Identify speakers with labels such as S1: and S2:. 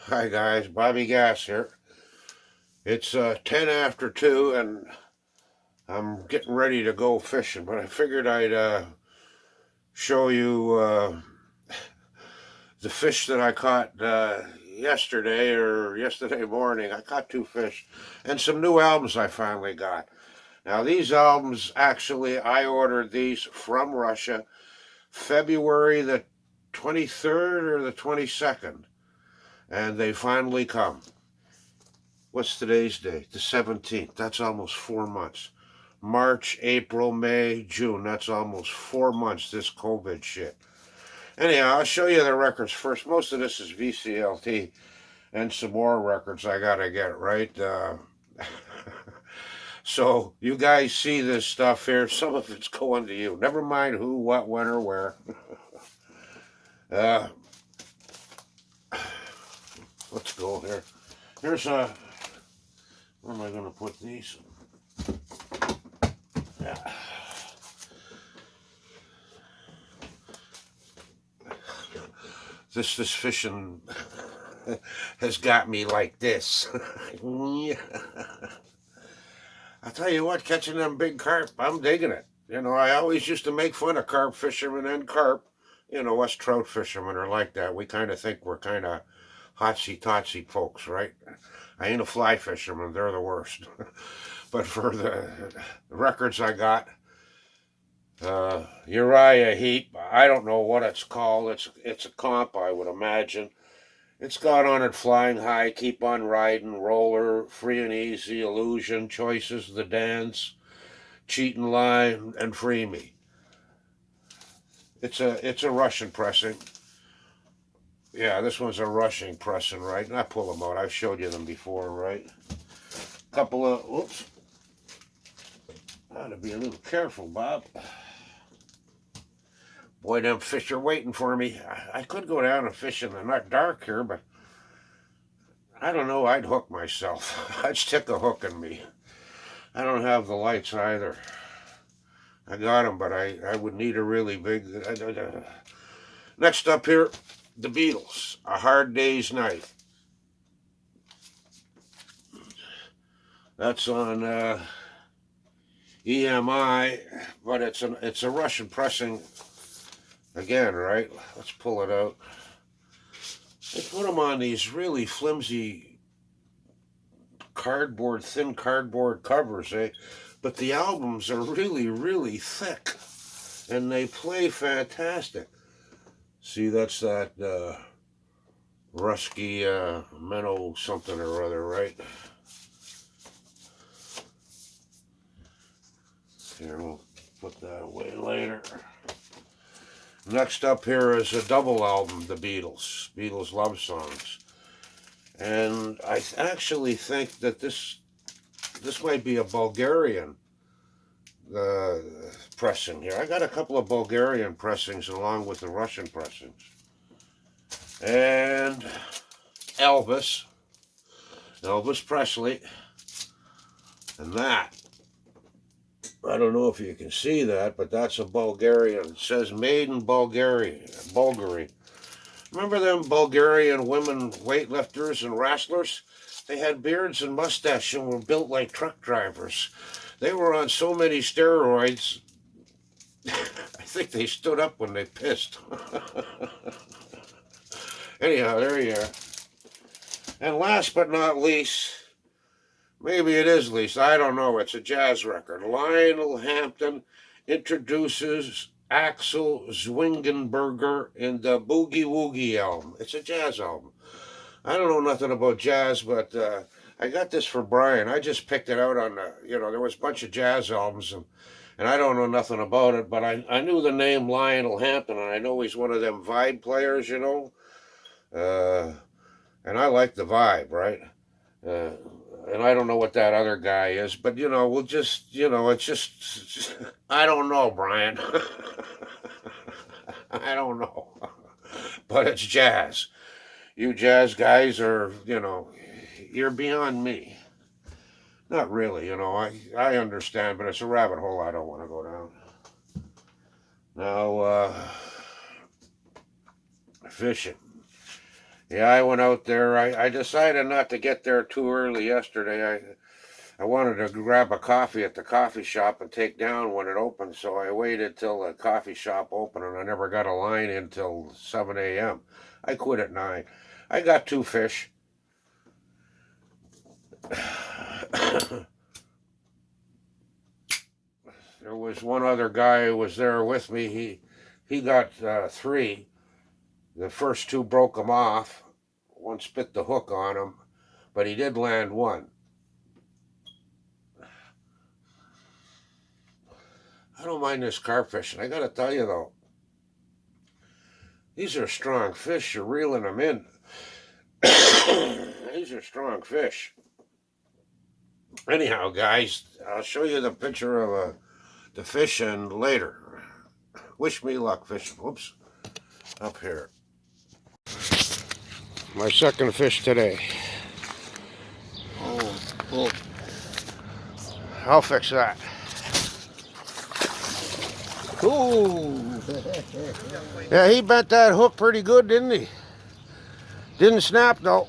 S1: Hi guys, Bobby Gas here. It's 10 after 2 and I'm getting ready to go fishing, but I figured I'd show you the fish that I caught yesterday or yesterday morning. I caught two fish and some new albums I finally got. Now, these albums, actually, I ordered these from Russia February the 23rd or the 22nd, and they finally come. What's today's date? The 17th. That's almost 4 months. March, April, May, June. That's almost 4 months, this COVID shit. Anyhow, I'll show you the records first. Most of this is VCLT and some more records I gotta get, right? So you guys see this stuff here. Some of it's going to you. Never mind who, what, when, or where. Uh, let's go here. Here's a. Where am I going to put these? Yeah. This fishing has got me like this. I tell you what, catching them big carp, I'm digging it. I always used to make fun of carp fishermen and carp. Us trout fishermen are like that. We kind of think we're kind of hotsy totsy folks, right? I ain't a fly fisherman; they're the worst. But for the records I got, Uriah Heep. I don't know what it's called. It's a comp, I would imagine. It's got on it Flying High, Keep on Riding, Roller, Free and Easy, Illusion, Choices, The Dance, Cheat and Lie, and Free Me. It's a Russian pressing. Yeah, this one's a Russian pressing, right? And I pull them out. I've showed you them before, right? Couple of oops. I ought to be a little careful, Bob. Boy, them fish are waiting for me. I could go down and fish in the not dark here, but I don't know. I'd hook myself. I'd stick a hook in me. I don't have the lights either. I got them, but I would need a really big. Next up here, the Beatles. A Hard Day's Night. That's on EMI, but it's a Russian pressing again, right? Let's pull it out. They put them on these really flimsy thin cardboard covers, eh? But the albums are really, really thick, and they play fantastic. See, that's that Rusky Menno something or other, right? Here, we'll put that away later. Next up here is a double album, The Beatles love songs. And I actually think that this might be a Bulgarian uh, pressing here. I got a couple of Bulgarian pressings along with the Russian pressings. And Elvis, Elvis Presley, and that. I don't know if you can see that, but that's a Bulgarian. It says made in Bulgaria, Bulgari. Remember them Bulgarian women weightlifters and wrestlers? They had beards and mustaches and were built like truck drivers. They were on so many steroids, I think they stood up when they pissed. Anyhow, there you are. And last but not least, maybe it is least, I don't know, it's a jazz record. Lionel Hampton introduces Axel Zwingenberger in the Boogie Woogie album. It's a jazz album. I don't know nothing about jazz, but I got this for Brian. I just picked it out on there was a bunch of jazz albums, and I don't know nothing about it, but I knew the name Lionel Hampton, and I know he's one of them vibe players. Uh, and I like the vibe, right? Uh, and I don't know what that other guy is, but we'll just, it's just I don't know, Brian. I don't know, but it's jazz. You jazz guys are, you're beyond me. Not really, I understand, but it's a rabbit hole I don't want to go down. Now, fishing. Yeah, I went out there. I decided not to get there too early yesterday. I wanted to grab a coffee at the coffee shop and take down when it opened, so I waited till the coffee shop opened, and I never got a line in till 7 a.m. I quit at 9. I got 2 fish. There was one other guy who was there with me. He got 3. The first 2 broke him off. One spit the hook on him, but he did land 1. I don't mind this carp fishing. I got to tell you though, these are strong fish. You're reeling them in. These are strong fish. Anyhow, guys, I'll show you the picture of the fish and later. Wish me luck fishing. Whoops, up here. My second fish today.
S2: Oh, cool.
S1: I'll fix that.
S2: Cool.
S1: Yeah, he bent that hook pretty good, didn't he? Didn't snap though.